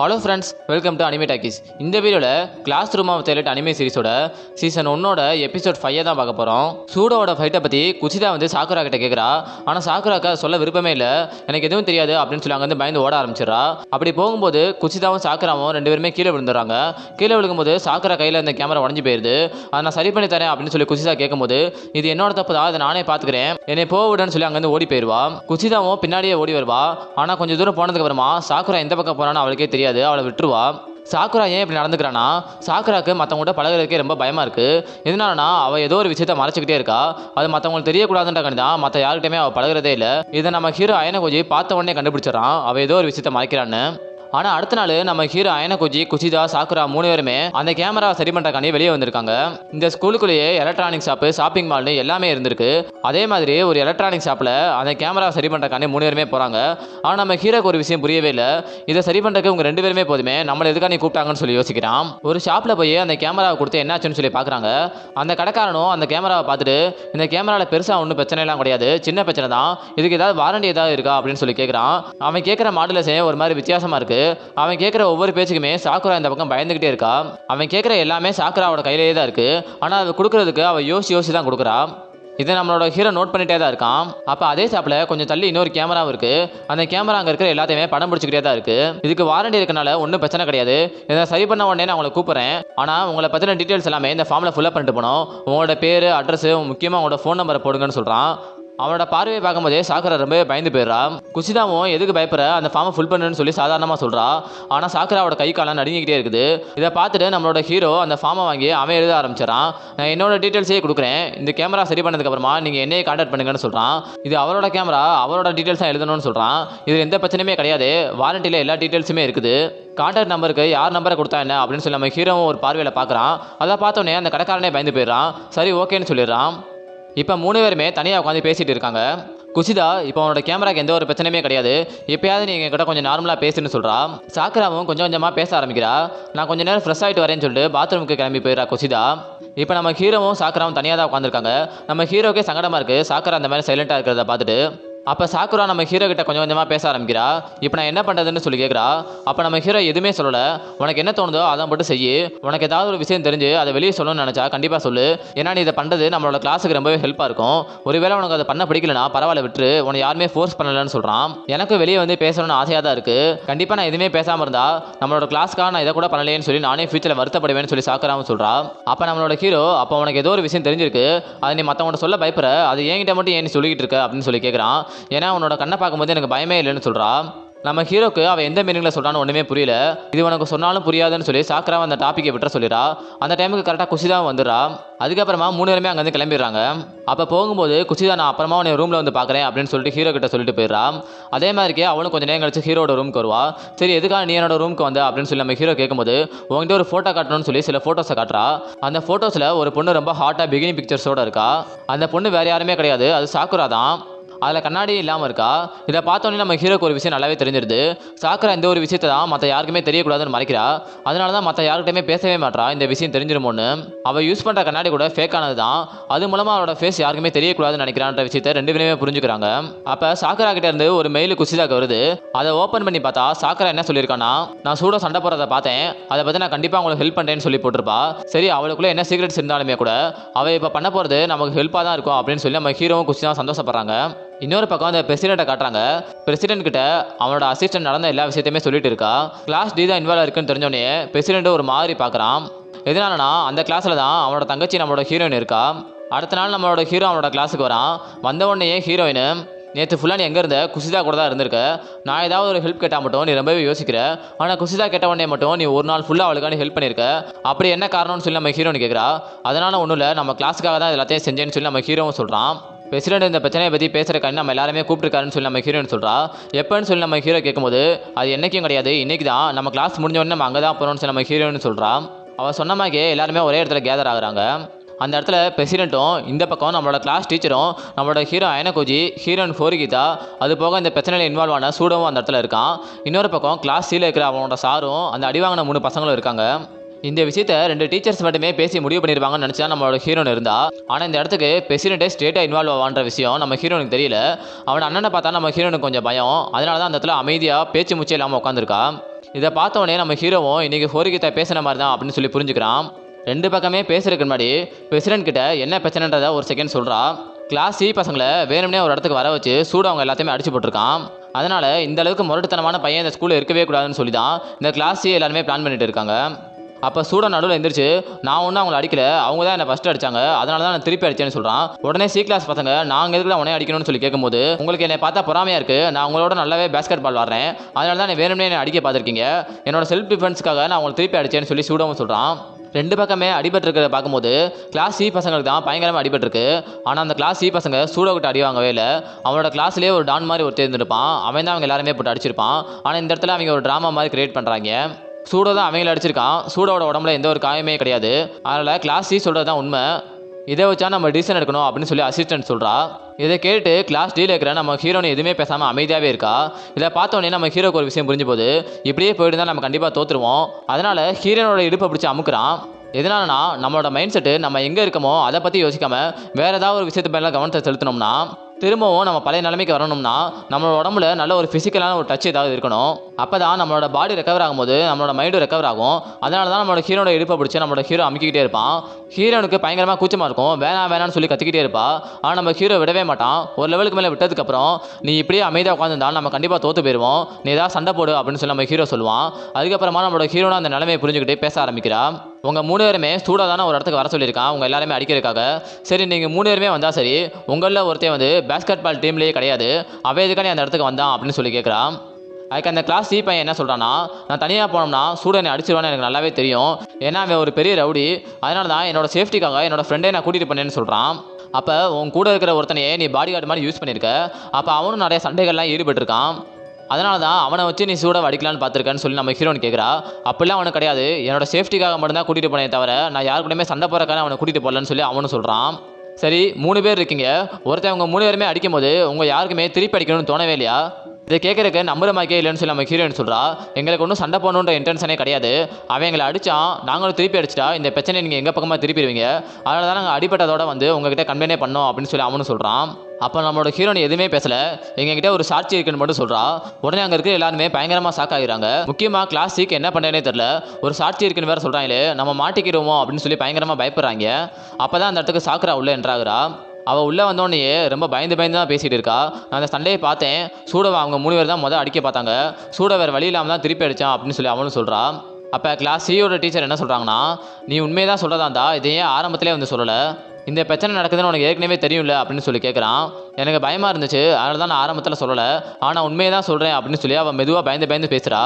Hello friends, welcome to anime talkies. இந்த வீடியோவில் classroom of the elite anime சீரிஸோட season 1ஓட எபிசோட் 5 தான் பார்க்க போகிறோம். சூடோட ஃபைட்டை பற்றி குசிதா வந்து சாக்குரா கிட்ட கேட்குறா. ஆனால் சாக்குராக்கு சொல்ல விருப்பமே இல்லை. எனக்கு எதுவும் தெரியாது அப்படின்னு சொல்லி அங்கேருந்து பயந்து ஓட ஆரம்பிச்சிடறா. அப்படி போகும்போது குசிதாவும் சாக்குராவும் 2 பேருமே கீழே விழுந்துடுறாங்க. கீழே விழுகும்போது சாக்குரா கையில் இந்த கேமரா உடஞ்சி போயிடுது. அதை நான் சரி பண்ணி தரேன் அப்படின்னு சொல்லி குசிதா கேட்கும்போது, இது என்னோட தப்பு தான், அதை நானே பார்த்துக்கிறேன், என்னை போவிடுன்னு சொல்லி அங்கேருந்து ஓடி போயிடுவா. குசிதாவும் பின்னாடியே ஓடி வருவா. ஆனால் கொஞ்சம் தூரம் போனதுக்கு அப்புறமா சாக்குரா எந்த பக்கம் போறான்னு அவளுக்கே தெரியாது. அவளை விட்டுருவா. சாக்குரா ஏன் இப்படி நடந்துக்கிறானா, சாக்குராக்கு மற்றவங்கள்ட்ட பழகிறதுக்கே ரொம்ப பயமா இருக்கு. எதனாலனா அவள் ஏதோ ஒரு விஷயத்த மறைச்சிக்கிட்டே இருக்கா. அது மற்றவங்களுக்கு தெரியக்கூடாதுன்ற தான் மற்ற யார்கிட்டயுமே அவள் பழகிறதே இல்லை. இதை நம்ம ஹீரோ அயனகோஜி பார்த்த உடனே கண்டுபிடிச்சிடறான் அவள் ஏதோ ஒரு விஷயத்த மறைக்கிறான்னு. ஆனால் அடுத்த நாள் நம்ம ஹீரோ அயனகோஜி, குசிதா, சாக்குரா 3 பேருமே அந்த கேமரா சரி பண்ணுறக்காண்டி வெளியே வந்திருக்காங்க. இந்த ஸ்கூலுக்குள்ளேயே எலக்ட்ரானிக் ஷாப்பு, ஷாப்பிங் மால்னு எல்லாமே இருந்திருக்கு. அதே மாதிரி ஒரு எலக்ட்ரானிக் ஷாப்பில் அந்த கேமரா சரி பண்ணுறக்காண்டி 3 பேருமே போகிறாங்க. ஆனால் நம்ம ஹீரோக்கு ஒரு விஷயம் புரியவே இல்லை. இதை சரி பண்ணுறதுக்கு உங்கள் 2 பேருமே போதுமே, நம்மளை எதுக்காக நீ கூப்பிட்டாங்கன்னு சொல்லி யோசிக்கிறான். ஒரு ஷாப்பில் போய் அந்த கேமராவை கொடுத்து என்னாச்சுன்னு சொல்லி பார்க்குறாங்க. அந்த கடைக்காரனும் அந்த கேமராவை பார்த்துட்டு, இந்த கேமராவில் பெருசாக ஒன்றும் பிரச்சனைலாம் கிடையாது, சின்ன பிரச்சனை தான், இதுக்கு ஏதாவது வாரண்டி ஏதாவது இருக்கா அப்படின்னு சொல்லி கேட்குறான். அவன் கேட்குற மாடுலேஷன் ஒரு மாதிரி வித்தியாசமாக இருக்குது. அவன் கேட்குற ஒவ்வொரு பேச்சுக்குமே சாக்குரா இந்த பக்கம் பயந்துகிட்டே இருக்கா. அவன் கேட்குற எல்லாமே சாக்குராவோட கையிலேயே தான் இருக்கு. ஆனால் அதை கொடுக்கறதுக்கு அவள் யோசி தான் கொடுக்குறா. இதை நம்மளோட ஹீரோ நோட் பண்ணிட்டே தான் இருக்கான். அப்போ அதே ஷாப்பில் கொஞ்சம் தள்ளி இன்னொரு கேமராவும் இருக்கு. அந்த கேமரா அங்கே இருக்கிற எல்லாத்தையுமே படம் பிடிச்சிக்கிட்டே தான் இருக்கு. இதுக்கு வாரண்டி இருக்கனால ஒன்றும் பிரச்சனை கிடையாது, இதை சரி பண்ண உடனே நான் உங்களை கூப்பிட்றேன். ஆனால் உங்களை பற்றின டீட்டெயில்ஸ் எல்லாமே இந்த ஃபார்மில் ஃபுல்லாக பண்ணிட்டு போனோம். உங்களோட பேர், அட்ரஸ், முக்கியமாக உங்களோட ஃபோன் நம்பரை போடுங்கன்னு சொல்கிறான். அவனோட பார்வையை பார்க்கும்போதே சாக்குரா ரொம்பவே பயந்து போயிடுறா. குசிதாவும் எதுக்கு பயப்படுற, அந்த ஃபார்மை ஃபுல் பண்ணுன்னு சொல்லி சாதாரணமாக சொல்கிறா. ஆனால் சாக்குராவோட கை காலம் நடுங்கிக்கிட்டே இருக்குது. இதை பார்த்துட்டு நம்மளோட ஹீரோ அந்த ஃபார்மை வாங்கி அவன் எழுத ஆரம்பிச்சிடறான். நான் என்னோட டீட்டெயில்ஸே கொடுக்குறேன், இந்த கேமரா சரி பண்ணதுக்கப்புறமா நீங்கள் என்னையே கான்டாக்ட் பண்ணுங்கன்னு சொல்கிறான். இது அவரோட கேமரா, அவரோட டீட்டெயில்ஸ் தான் எழுதணும்னு சொல்கிறான். இதில் எந்த பிரச்சனையுமே கிடையாது, வாரண்டியில் எல்லா டீட்டெயில்ஸுமே இருக்குது. கான்டாக்ட் நம்பருக்கு யார் நம்பரை கொடுத்தா என்ன அப்படின்னு சொல்லி நம்ம ஹீரோவும் ஒரு பார்வையில் பார்க்குறான். அதை பார்த்தோன்னே அந்த கடைக்காரனே பயந்து போயிடுறான். சரி ஓகேன்னு சொல்லிடுறான். இப்போ 3 பேருமே தனியாக உட்காந்து பேசிகிட்டு இருக்காங்க. குசிதா இப்போ அவனோட கேமராக்கு எந்த ஒரு பிரச்சனையுமே கிடையாது, எப்பயாவது நீங்கள் கிட்ட கொஞ்சம் நார்மலாக பேசுன்னு சொல்கிறா. சாக்குராவும் கொஞ்சம் கொஞ்சமாக பேச ஆரம்பிக்கிறா. நான் கொஞ்சம் நேரம் ஃப்ரெஷ் ஆகிட்டு வரேன்னு சொல்லிட்டு பாத்ரூமுக்கு கிளம்பி போயிடறா குசிதா. இப்போ நம்ம ஹீரோவும் சாக்குராவும் தனியாக தான் உட்காந்துருக்காங்க. நம்ம ஹீரோக்கே சங்கடமாக இருக்குது சாக்குரா அந்த மாதிரி சைலண்ட்டாக இருக்கிறத பார்த்துட்டு. அப்போ சாக்குரா நம்ம ஹீரோ கிட்ட கொஞ்சம் கொஞ்சமாக பேச ஆரம்பிக்கிறா. இப்போ நான் என்ன பண்ணுறதுன்னு சொல்லி கேட்குறா. அப்போ நம்ம ஹீரோ எதுவுமே சொல்லலை. உனக்கு என்ன தோணுதோ அதை மட்டும் செய்யு. உனக்கு ஏதாவது ஒரு விஷயம் தெரிஞ்சு அதை வெளியே சொல்லணும்னு நினச்சா கண்டிப்பாக சொல்லு. ஏன்னா நீ இதை பண்ணுறது நம்மளோட கிளாஸுக்கு ரொம்பவே ஹெல்ப்பாக இருக்கும். ஒருவேளை உனக்கு அதை பண்ண பிடிக்கலனா பரவாயில்ல விட்டுரு, உன்னை யாருமே ஃபோர்ஸ் பண்ணலன்னு சொல்கிறான். எனக்கு வெளியே வந்து பேசணும்னு ஆசையாக தான் இருக்குது. கண்டிப்பாக நான் எதுவுமே பேசாமல் இருந்தா நம்மளோட கிளாஸ்க்காக நான் இதை கூட பண்ணலேன்னு சொல்லி நானே ஃபியூச்சரில் வருத்தப்படுவேன்னு சொல்லி சாக்குராவும் சொல்கிறா. அப்போ நம்மளோட ஹீரோ, அப்போ உனக்கு ஏதோ ஒரு விஷயம் தெரிஞ்சிருக்கு, அதை நீ மற்றவங்கள்ட்ட சொல்ல பயப்படுற, அது என்கிட்ட மட்டும் ஏன் நீ சொல்லிக்கிட்டு இருக்க அப்படின்னு சொல்லி கேட்குறான். ஏன்னா உன்னோட கண்ணை பார்க்கும்போது எனக்கு பயமே இல்லைன்னு சொல்கிறா. நம்ம ஹீரோக்கு அவன் எந்த மீனிங்கில் சொல்கிறான்னு ஒன்றுமே புரியல. இது உனக்கு சொன்னாலும் புரியாதுன்னு சொல்லி சாக்குராவை அந்த டாப்பிக்கை விட்டுற சொல்லிடா. அந்த டைமுக்கு கரெக்டாக குசிதாவும் வந்துடுறா. அதுக்கப்புறமா 3 பேருமே அங்கேருந்து கிளம்பிடுறாங்க. அப்போ போகும்போது குசிதா, நான் அப்புறமா உன்னை ரூமில் வந்து பார்க்குறேன் அப்படின்னு சொல்லிட்டு ஹீரோ கிட்ட சொல்லிட்டு போயிடுறா. அதே மாதிரிக்கே அவளும் கொஞ்சம் நேரம் கழிச்சு ஹீரோட ரூமுக்கு வருவா. சரி எதுக்காக நீ என்னோட ரூமுக்கு வந்த அப்படின்னு சொல்லி நம்ம ஹீரோ கேட்கும்போது, உங்கள்கிட்ட ஒரு ஃபோட்டோ காட்டணும்னு சொல்லி சில ஃபோட்டோஸை காட்டுறா. அந்த ஃபோட்டோஸில் ஒரு பொண்ணு ரொம்ப ஹாட்டாக பிகினி பிக்சர்ஸோடு இருக்கா. அந்த பொண்ணு வேறு யாருமே கிடையாது, அது சாக்குரா தான். அதில் கண்ணாடி இல்லாமல் இருக்கா. இதை பார்த்தோன்னே நம்ம ஹீரோக்கு ஒரு விஷயம் நல்லாவே தெரிஞ்சிருது. சாக்குரா இந்த ஒரு விஷயத்தை தான் மற்ற யாருக்குமே தெரியக்கூடாதுன்னு மறைக்கிறா. அதனால தான் மற்ற யார்கிட்டையுமே பேசவே மாட்டா, இந்த விஷயம் தெரிஞ்சிருமோன்னு. அவள் யூஸ் பண்ணுற கண்ணாடி கூட ஃபேக்கானது தான். அது மூலமாக அவளோட ஃபேஸ் யாருக்குமே தெரியக்கூடாதுன்னு நினைக்கிறான்ற விஷயத்தை 2 பேருமே புரிஞ்சுக்கிறாங்க. அப்போ சாக்குரா கிட்ட இருந்து ஒரு மெயில் குசிதாக்கு வருது. அதை ஓப்பன் பண்ணி பார்த்தா சாக்குரா என்ன சொல்லியிருக்கானா, நான் சூட சண்டை போடுறதை பார்த்தேன், அதை பற்றி நான் கண்டிப்பாக உங்களுக்கு ஹெல்ப் பண்ணுறேன்னு சொல்லி போட்டிருப்பா. சரி அவளுக்குள்ளே என்ன சீக்ரெட்ஸ் இருந்தாலுமே கூட அவள் இப்போ பண்ண போகிறது நமக்கு ஹெல்ப்பாக தான் இருக்கும் அப்படின்னு சொல்லி நம்ம ஹீரோவும் குசிதாவும் சந்தோஷப்படுறாங்க. இன்னொரு பக்கம் அந்த பிரசிடெண்ட்டை காட்டுறாங்க. பிரசிடென்ட் கிட்ட அவனோட அசிஸ்டன்ட் நடந்த எல்லா விஷயத்தையுமே சொல்லிட்டு இருக்கா. கிளாஸ் டி தான் இன்வால்வ் இருக்குன்னு தெரிஞ்சோடனே பிரசிடென்ட் ஒரு மாதிரி பார்க்குறான். எதனாலனா அந்த கிளாஸில் தான் அவனோட தங்கச்சி நம்மளோட ஹீரோயின் இருக்கா. அடுத்த நாள் நம்மளோட ஹீரோ அவனோட கிளாஸுக்கு வரான். வந்த உடனே ஹீரோயின், நேற்று ஃபுல்லாக நீ எங்கே இருந்த, குசிதா கூட தான் இருந்திருக்க, நான் ஏதாவது ஒரு ஹெல்ப் கேட்டால் மட்டும் நீ ரொம்பவே யோசிக்கிற, ஆனால் குசிதா கேட்ட உடனே மட்டும் நீ ஒரு நாள் ஃபுல்லாக அவளுக்கான ஹெல்ப் பண்ணியிருக்க, அப்படி என்ன காரணம்னு சொல்லி நம்ம ஹீரோன்னு கேட்குறா. அதனால் ஒன்றும் இல்லை, நம்ம கிளாஸுக்காக தான் எல்லாத்தையும் செஞ்சேன்னு சொல்லி நம்ம ஹீரோவும் சொல்கிறான். பிரசிடென்ட் இந்த பிரச்சனையை பற்றி பேசுகிறக்காண்டி நம்ம எல்லாருமே கூப்பிட்டுருக்காருன்னு சொல்லி நம்ம ஹீரோன்னு சொல்கிறா. எப்போன்னு சொல்லி நம்ம ஹீரோ கேட்கும்போது, அது என்றைக்கும் கிடையாது, இன்றைக்கி தான், நம்ம கிளாஸ் முடிஞ்சோடனே நம்ம அங்கே தான் போகிறோம்னு சொல்லி நம்ம ஹீரோன்னு சொல்கிறா. அவள் சொன்ன மாதிரியே எல்லாருமே ஒரே இடத்துல கேதர் ஆகுறாங்க. அந்த இடத்துல பிரசிடென்ட்டும், இந்த பக்கம் நம்மளோட கிளாஸ் டீச்சரும், நம்மளோட ஹீரோ அயனகோஜி, ஹீரோயின் ஃபோரிகிதா, அது போக இந்த பிரச்சனையில் இன்வால்வ் ஆன சூடவும் அந்த இடத்துல இருக்கான். இன்னொரு பக்கம் கிளாஸ் சீல இருக்கிற அவனோட சாரும், அந்த அடிவாங்கின 3 பசங்களும் இருக்காங்க. இந்த விஷயத்தை 2 டீச்சர்ஸ் மட்டுமே பேசி முடிவு பண்ணியிருப்பாங்கன்னு நினச்சா நம்மளோட ஹீரோன் இருந்தா. ஆனால் இந்த இடத்துக்கு பிரசிடென்ட்டே ஸ்ட்ரெயிட்டாக இன்வால்வ் ஆவான்ற விஷயம் நம்ம ஹீரோனுக்கு தெரியல. அவன் அண்ணனை பார்த்தா நம்ம ஹீரோனுக்கு கொஞ்சம் பயம். அதனால தான் அந்த இடத்துல அமைதியாக பேச்சு மூச்சே இல்லாமல் உட்காந்துருக்கா. இதை பார்த்த உடனே நம்ம ஹீரோவும் இன்னைக்கு ஹோரிகிட்ட பேசுன மாதிரி தான் அப்படின்னு சொல்லி புரிஞ்சுக்கிறான். ரெண்டு பக்கமே பேசுறதுக்கு முன்னாடி பிரசிடென்ட் கிட்ட என்ன பிரச்சனைன்றத ஒரு செகண்ட் சொல்றா. கிளாஸ் சி பசங்களை வேணும்னே ஒரு இடத்துக்கு வர வச்சு சூடு அவங்க எல்லாத்தையுமே அடிச்சு போட்டிருக்கான். அதனால இந்த அளவுக்கு முரட்டுத்தனமான பையன் இந்த ஸ்கூலில் இருக்கவே கூடாதுன்னு சொல்லி தான் இந்த கிளாஸ் சி எல்லாருமே பிளான் பண்ணிட்டு இருக்காங்க. அப்போ சூட நடுவில் எந்திரிச்சு நான் ஒன்றும் அவங்களை அடிக்கல, அவங்க தான் என்னை ஃபஸ்ட்டு அடிச்சாங்க, அதனால தான் நான் திருப்பி அடிச்சேன்னு சொல்கிறான். உடனே சி கிளாஸ் பசங்க நாங்கள் எதுக்கு உடனே அடிக்கணும்னு சொல்லி கேட்கும்போது உங்களுக்கு என்னை பார்த்தா பொறாமையாக இருக்குது, நான் உங்களோட நல்லாவே பேஸ்கெட் பால் விளாட்றேன், அதனால தான் வேணும்னே என்னை அடிக்க பார்த்துருக்கீங்க, என்னோட செல்ஃப் டிஃபென்ஸ்க்காக நான் உங்களை திருப்பி அடிச்சேன்னு சொல்லி சூடவும் சொல்கிறான். ரெண்டு பக்கமே அடிபட்டுருக்கிறத பார்க்கும்போது கிளாஸ் சி பசங்களுக்கு தான் பயங்கரமாக அடிபட்டுருக்கு. ஆனால் அந்த கிளாஸ் சி பசங்க சூடோ கிட்ட அடி வாங்கவே இல்லை. அவனோட கிளாஸ்லேயே ஒரு டான் மாதிரி ஒரு தேர்ந்துருப்பான், அவன் தான் அவங்க எல்லாருமே போட்டு அடிச்சிருப்பான். ஆனால் இந்த இடத்துல அவங்க ஒரு ட்ராமா மாதிரி கிரியேட் பண்ணுறாங்க. சூடோ தான் அவங்கள அடிச்சிருக்கான், சூடோட உடம்புல எந்த ஒரு காயமே கிடையாது. அதனால் கிளாஸ் சி சொல்கிறது தான் உண்மை, இதை வச்சா நம்ம டிசிஷன் எடுக்கணும் அப்படின்னு சொல்லி அசிஸ்டன்ட் சொல்கிறா. இதை கேட்டு கிளாஸ் டீல் இருக்கிற நம்ம ஹீரோனு எதுவுமே பேசாமல் அமைதியாகவே இருக்கா. இதை பார்த்தோன்னே நம்ம ஹீரோக்கு ஒரு விஷயம் புரிஞ்சு போகுது, இப்படியே போயிட்டு தான் நம்ம கண்டிப்பாக தோற்றுருவோம். அதனால் ஹீரோனோட இடுப்பை பிடிச்சி அமுக்குறான். எதனாலனா நம்மளோட மைண்ட் செட்டு நம்ம எங்கே இருக்கமோ அதை பற்றி யோசிக்காமல் வேறு ஏதாவது ஒரு விஷயத்து மேலே கவனத்தை செலுத்தினோம்னா திரும்பவும் நம்ம பழைய நிலைமைக்கு வரணும்னா நம்மளோட உடம்புல நல்ல ஒரு ஃபிசிக்கலான ஒரு டச் ஏதாவது இருக்கணும். அப்போ தான் நம்மளோட பாடி ரெக்கவர் ஆகும்போது நம்மளோட மைண்டும் ரெக்கவர் ஆகும். அதனால தான் நம்மளோட ஹீரோட இடுப்பை பிடிச்சி நம்மளோட ஹீரோ அமுக்கிக்கிட்டே இருப்பான். ஹீரோனுக்கு பயங்கரமாக கூச்சமாக இருக்கும், வேணான்னு சொல்லி கத்திக்கிட்டே இருப்பா. ஆனால் நம்ம ஹீரோ விடவே மாட்டான். ஒரு லெவலுக்கு மேலே விட்டதுக்கப்புறம் நீ இப்படியே அமைதியாக உட்காந்துருந்தாலும் நம்ம கண்டிப்பாக தோற்று போயிடுவோம், நீ ஏதாவது சண்டை போடு அப்படின்னு சொல்லி நம்ம ஹீரோ சொல்லுவான். அதுக்கப்புறமா நம்மளோட ஹீரோனா அந்த நிலைமையை புரிஞ்சுக்கிட்டே பேச ஆரம்பிக்கிறா. உங்கள் 3 பேருமே சூடாக தானே ஒரு இடத்துக்கு வர சொல்லியிருக்கான், உங்கள் எல்லாருமே அடிக்கிறதுக்காக. சரி நீங்கள் 3 பேருமே வந்தால் சரி, உங்களில் ஒருத்தன் வந்து பேஸ்கெட் பால் டீம்லேயே கிடையாது, அவன் எதுக்கானே அந்த இடத்துக்கு வந்தான் அப்படின்னு சொல்லி கேட்குறான். அதுக்கு அந்த கிளாஸ் சி பையன் என்ன சொல்கிறான்னா, நான் தனியாக போனோம்னா சூடனை அடிச்சிருவான்னு எனக்கு நல்லாவே தெரியும், ஏன்னா அவன் ஒரு பெரிய ரவுடி, அதனால தான் என்னோட சேஃப்டிக்காக என்னோட ஃப்ரெண்டே நான் கூட்டிகிட்டு பண்ணேன்னு சொல்கிறான். அப்போ உன் கூட இருக்கிற ஒருத்தனையே நீ பாடி கார்டு மாதிரி யூஸ் பண்ணியிருக்க, அப்போ அவனும் நிறைய சண்டைகள்லாம் ஈடுபட்டிருக்கான், அதனால தான் அவனை வச்சு நீ சூட அடிக்கலான்னு பார்த்துருக்கேன்னு சொல்லி நம்ம ஹீரோன்னு கேட்குறா. அப்படிலாம் அவனுக்கு கிடையாது, என்னோட சேஃப்டிக்காக மட்டும்தான் கூட்டிகிட்டு போனே தவிர நான் யாரு கூடயுமே சண்டை போகிறக்கான அவனை கூட்டிகிட்டு போகலன்னு சொல்லி அவனும் சொல்கிறான். சரி 3 பேர் இருக்கீங்க, ஒருத்தன் உங்கள் 3 பேருமே அடிக்கும் போது உங்கள் யாருக்குமே திருப்பி அடிக்கணும்னு தோணவே இல்லையா? இதை கேட்குறக்கு நம்புற மாதிரியே இல்லைன்னு சொல்லி நம்ம ஹீரோயின் சொல்கிறா. எங்களுக்கு ஒன்றும் சண்டை போடணுன்ற இன்டென்ஷனே கிடையாது, அவன் எங்களை அடித்தான், நாங்களும் திருப்பி அடிச்சிட்டா இந்த பிரச்சனையை நீங்கள் எங்கள் பக்கமாக திருப்பிடுவீங்க, அதனால தான் நாங்கள் அடிப்பட்டதோட வந்து உங்ககிட்ட கம்ப்ளைண்டே பண்ணோம் அப்படின்னு சொல்லி அவனும் சொல்கிறான். அப்போ நம்மளோட ஹீரோயின் எதுவுமே பேசலை, எங்ககிட்ட ஒரு சாட்சி இருக்குன்னு மட்டும் சொல்கிறா. உடனே அங்கே இருக்கிற எல்லாருமே பயங்கரமாக ஷாக் ஆகிறாங்க. முக்கியமாக கிளாஸ் சிக்கு என்ன பண்ணுறேனே தெரில, ஒரு சாட்சி இருக்குன்னு வேறு சொல்கிறாங்களே, நம்ம மாட்டிக்கிடுவோமோ அப்படின்னு சொல்லி பயங்கரமாக பயப்படுறாங்க. அப்போ தான் அந்த இடத்துக்கு சாக்குரா உள்ளே என்றாகிறா. அவள் உள்ளே வந்தோடனே ரொம்ப பயந்து தான் பேசிகிட்டு இருக்கா. நான் அந்த சண்டையை பார்த்தேன், சூடவை அவங்க 3 பேர் தான் அடிக்க பார்த்தாங்க, சூட வேறு வழி இல்லாமல் தான் திருப்பி அடித்தான் அப்படின்னு சொல்லி அவனும் சொல்கிறா. அப்போ கிளாஸ் சியோட டீச்சர் என்ன சொல்கிறாங்கன்னா, நீ உண்மையை தான் சொல்கிறதாண்டா, இதையே ஆரம்பத்திலே வந்து சொல்லலை, இந்த பிரச்சனை நடக்குதுன்னு உனக்கு ஏற்கனவே தெரியும்ல அப்படின்னு சொல்லி கேட்குறான். எனக்கு பயமாக இருந்துச்சு, அதனால தான் நான் ஆரம்பத்தில் சொல்லலை, ஆனால் உண்மையை தான் சொல்கிறேன் அப்படின்னு சொல்லி அவள் மெதுவாக பயந்து பேசுகிறா.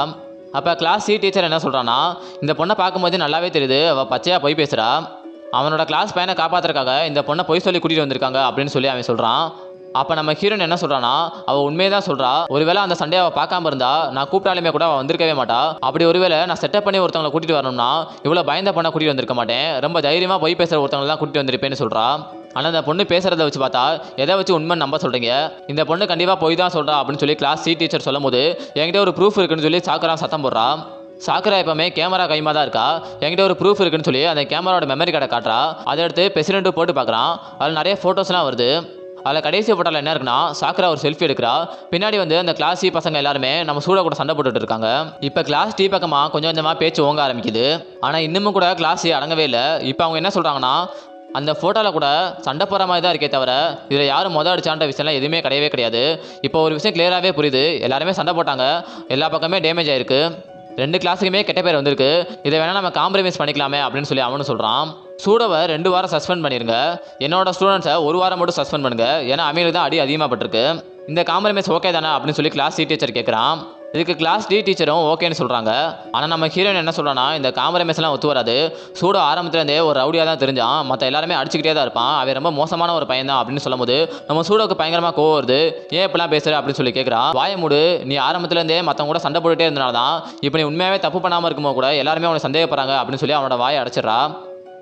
அப்போ கிளாஸ் சி டீச்சர் என்ன சொல்கிறான்னா, இந்த பொண்ணை பார்க்கும்போது நல்லாவே தெரியுது அவள் பச்சையாக போய் பேசுகிறா, அவனோட கிளாஸ் பையனை காப்பாற்றுறதுக்காக இந்த பொண்ணை பொய் சொல்லி கூட்டிகிட்டு வந்திருக்காங்க அப்படின்னு சொல்லி அவன் சொல்கிறான். அப்போ நம்ம ஹீரோயின் என்ன சொல்கிறான்னா, அவள் உண்மையை தான் சொல்கிறா, ஒருவேளை அந்த சண்டையை அவள் பார்க்காம இருந்தா நான் கூப்பிட்டாலுமே கூட அவள் வந்திருக்கவே மாட்டா, அப்படி ஒருவேளை நான் செட்டப் பண்ணி ஒருத்தவங்களை கூட்டிகிட்டு வரணும்னா இவ்வளோ பயந்த பொண்ணை கூட்டிகிட்டு வந்திருக்க மாட்டேன், ரொம்ப தைரியமாக போய் பேசுகிற ஒருத்தவங்களை தான் கூட்டிகிட்டு வந்திருப்பேன்னு சொல்கிறா. ஆனால் அந்த பொண்ணு பேசுகிறத வச்சு பார்த்தா எதை வச்சு உண்மை நம்ப சொல்கிறீங்க, இந்த பொண்ணு கண்டிப்பாக போய் தான் சொல்கிறா அப்படின்னு சொல்லி கிளாஸ் சி டீச்சர் சொல்லும் போது என்கிட்ட ஒரு ப்ரூஃப் இருக்குன்னு சொல்லி சாக்குரா சத்தம் போடுறா. சாக்குரா எப்பவுமே கேமரா கைமா தான் இருக்கா, என்கிட்ட ஒரு ப்ரூஃப் இருக்குன்னு சொல்லி அந்த கேமராவோட மெமரி கார்டை காட்டுறா. அதை எடுத்து பிரசிடென்ட்டு போட்டு பார்க்குறான், அதில் நிறைய ஃபோட்டோஸ்லாம் வருது. அதில் கடைசி ஃபோட்டோவில் என்ன இருக்குன்னா, சாக்குரா ஒரு செல்ஃபி எடுக்கிறா, பின்னாடி வந்து அந்த கிளாஸ் சி பசங்க எல்லாருமே நம்ம சூட கூட சண்டை போட்டுட்டு இருக்காங்க. இப்போ கிளாஸ் டி பக்கமாக கொஞ்சம் கொஞ்சமாக பேச்சு ஓங்க ஆரம்பிக்குது. ஆனால் இன்னமும் கூட கிளாஸ் சி அடங்கவே இல்லை. இப்போ அவங்க என்ன சொல்கிறாங்கன்னா, அந்த ஃபோட்டோவில் கூட சண்டை போகிற மாதிரி தான் இருக்கே தவிர இதில் யாரும் அடிச்சான்ற விஷயம்லாம் எதுவுமே கிடையாது. இப்போ ஒரு விஷயம் கிளியராகவே புரியுது, எல்லாருமே சண்டை போட்டாங்க, எல்லா பக்கமே டேமேஜ் ஆயிருக்கு, 2 கிளாஸுக்குமே கெட்ட பேர் வந்திருக்கு, இதை வேணால் நம்ம காம்ப்ரமைஸ் பண்ணிக்கலாமே அப்படின்னு சொல்லி அவனு சொல்கிறான். சூடவை 2 வாரம் சஸ்பெண்ட் பண்ணிடுங்க, என்னோட ஸ்டூடெண்ட்ஸை 1 வாரம் மட்டும் சஸ்பெண்ட் பண்ணுங்க, ஏன்னா அவங்களுக்கு தான் அடி அதிகமாக பட்டிருக்கு, இந்த காம்ப்ரமைஸ் ஓகே தானே அப்படின்னு சொல்லி கிளாஸ் சி டீச்சர் கேட்குறான். இதுக்கு கிளாஸ் டி டீச்சரும் ஓகேன்னு சொல்கிறாங்க. ஆனால் நம்ம ஹீரோயின் என்ன சொல்கிறான்னா, இந்த காம்ப்ரமைஸ்லாம் ஒத்து வராது, சூட ஆரம்பத்துலேருந்தே ஒரு ரவுடியாக தான் தெரிஞ்சான், மற்ற எல்லாருமே அடிச்சுக்கிட்டே தான் இருப்பான், அவன் ரொம்ப மோசமான ஒரு பையன் தான் அப்படின்னு சொல்லும்போது நம்ம சூடோக்கு பயங்கரமாக கோவம் வருது. ஏன் இப்படிலாம் பேசுகிற அப்படின்னு சொல்லி கேட்குறான். வாய மூடு, நீ ஆரம்பத்துலேருந்தே மற்றவங்க கூட சண்டை போட்டுகிட்டே இருந்தனால தான் இப்போ நீ உண்மையாகவே தப்பு பண்ணாமல் இருக்கும்போது கூட எல்லாருமே அவனை சந்தேகப்படுறாங்க அப்படின்னு சொல்லி அவனோட வாயை அடைச்சிடறா.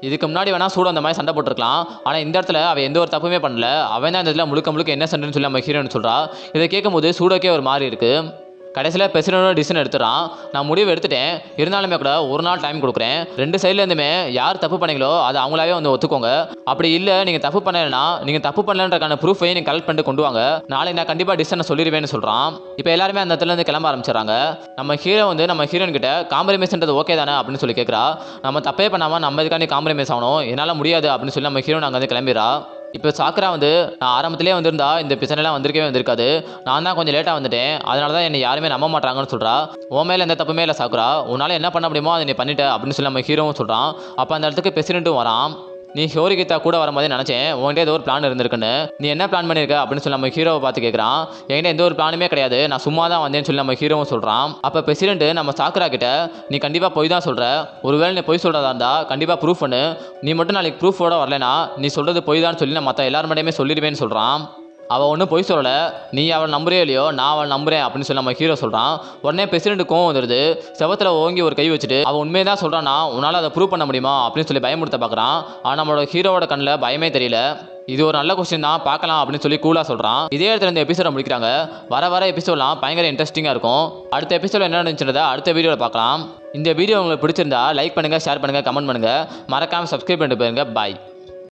இதுக்கு முன்னாடி வேணால் சூட அந்த மாதிரி சண்டை போட்டுருக்கலாம், ஆனால் இந்த இடத்துல அவன் எந்த ஒரு தப்புமே பண்ணல, அவன் தான் இந்த இதில் முழுக்க என்ன சண்டைன்னு சொல்லி நம்ம ஹீரோன்னு சொல்கிறா. இதை கேட்கும்போது சூடோக்கே ஒரு மாதிரி இருக்குது. கடைசியில் பிரசிடென்ட்டோட டிசிஷன் எடுத்துறான். நான் முடிவு எடுத்துட்டேன், இருந்தாலுமே கூட ஒரு நாள் டைம் கொடுக்குறேன். 2 சைட்லேருந்துமே யார் தப்பு பண்ணீங்களோ அதை அவங்களாவே வந்து ஒத்துக்கோங்க. அப்படி இல்லை நீங்கள் தப்பு பண்ணலைன்னா நீங்கள் தப்பு பண்ணலன்றக்கான ப்ரூஃபையும் நீங்கள் கலெக்ட் பண்ணிட்டு கொண்டு வாங்க. நாளைக்கு நான் கண்டிப்பாக டிசிஷனை சொல்லிடுவேன்னு சொல்கிறான். இப்போ எல்லாருமே அந்த இடத்துலேருந்து கிளம்ப ஆரம்பிச்சிடறாங்க. நம்ம ஹீரோ வந்து நம்ம ஹீரோயின் கிட்ட காம்ப்ரமைஸ்ன்றது ஓகே தானே அப்படின்னு சொல்லி கேட்குறா. நம்ம தப்பே பண்ணாமல் நம்ம இதுக்காண்டி காம்ப்ரமைஸ் ஆகணும், என்னால் முடியாது அப்படின்னு சொல்லி நம்ம ஹீரோயின் அங்கே வந்து கிளம்பிடுறா. இப்போ சாக்குரா வந்து நான் ஆரம்பத்திலே வந்திருந்தா இந்த பிரச்சனைலாம் வந்திருக்கவே வந்திருக்காது, நான் தான் கொஞ்சம் லேட்டாக வந்துட்டேன், அதனால தான் என்னை யாருமே நம்ப மாட்டாங்கன்னு சொல்கிறா. உன் மேலே எந்த தப்புமே இல்லை சாக்குரா, உன்னால் என்ன பண்ண முடியுமோ அதை நீ பண்ணிட்ட அப்படின்னு சொல்லி நம்ம ஹீரோவும் சொல்கிறான். அப்போ அந்த இடத்துக்கு பிரசிடென்ட்டும் வரான். நீ ஹோரிகிதா கூட வரும்போதே நினச்சேன் உன்கிட்ட ஏதோ ஒரு பிளான் இருந்திருக்குன்னு, நீ என்ன பிளான் பண்ணியிருக்க அப்படின்னு சொல்லி நம்ம ஹீரோவை பார்த்து கேட்குறான். என்கிட்ட எந்த ஒரு பிளானுமே கிடையாது, நான் சும்மா தான் வந்தேன்னு சொல்லி நம்ம ஹீரோவும் சொல்கிறான். அப்போ பிரசிடென்ட் நம்ம சாக்குரா கிட்ட நீ கண்டிப்பாக பொய் தான் சொல்கிற, ஒருவேளை நீ பொய் சொல்கிறதா இருந்தால் கண்டிப்பாக ப்ரூஃப் பண்ணு, நீ மட்டும் நாளைக்கு ப்ரூஃபோட வரலைன்னா நீ சொல்கிறது பொய் தான் சொல்லி நான் மற்ற எல்லாரும் மட்டுமே சொல்லிடுவேன்னு சொல்கிறான். அவள் ஒன்றும் பொய் சொல்லலை, நீ அவள் நம்புறே இல்லையோ நான் அவள் நம்புறேன் அப்படின்னு சொல்லி நம்ம ஹீரோ சொல்கிறான். உடனே பிரசிடென்ட் கோவம் வந்துடுது, செவத்தில் ஓங்கி ஒரு கை வச்சுட்டு அவள் உண்மையை தான் சொல்கிறான்னா உன்னால் அதை ப்ரூவ் பண்ண முடியுமா அப்படின்னு சொல்லி பயமுறுத்த பார்க்குறான். ஆனால் நம்மளோட ஹீரோவோட கண்ணில் பயமே தெரியல. இது ஒரு நல்ல கொஸ்டின் தான், பார்க்கலாம் அப்படின்னு சொல்லி கூலாக சொல்கிறான். இதே இடத்துல இந்த எபிசோட முடிக்கிறாங்க. வர எபிசோடெலாம் பயங்கர இன்ட்ரெஸ்டிங்காக இருக்கும். அடுத்த எபிசோட என்ன நடந்துச்சுன்றதை அடுத்த வீடியோவில் பார்க்கலாம். இந்த வீடியோ உங்களுக்கு பிடிச்சிருந்தா லைக் பண்ணுங்கள், ஷேர் பண்ணுங்கள், கமெண்ட் பண்ணுங்கள், மறக்காமல் சப்ஸ்கிரைப் பண்ணிட்டு போயிருங்க. பாய்.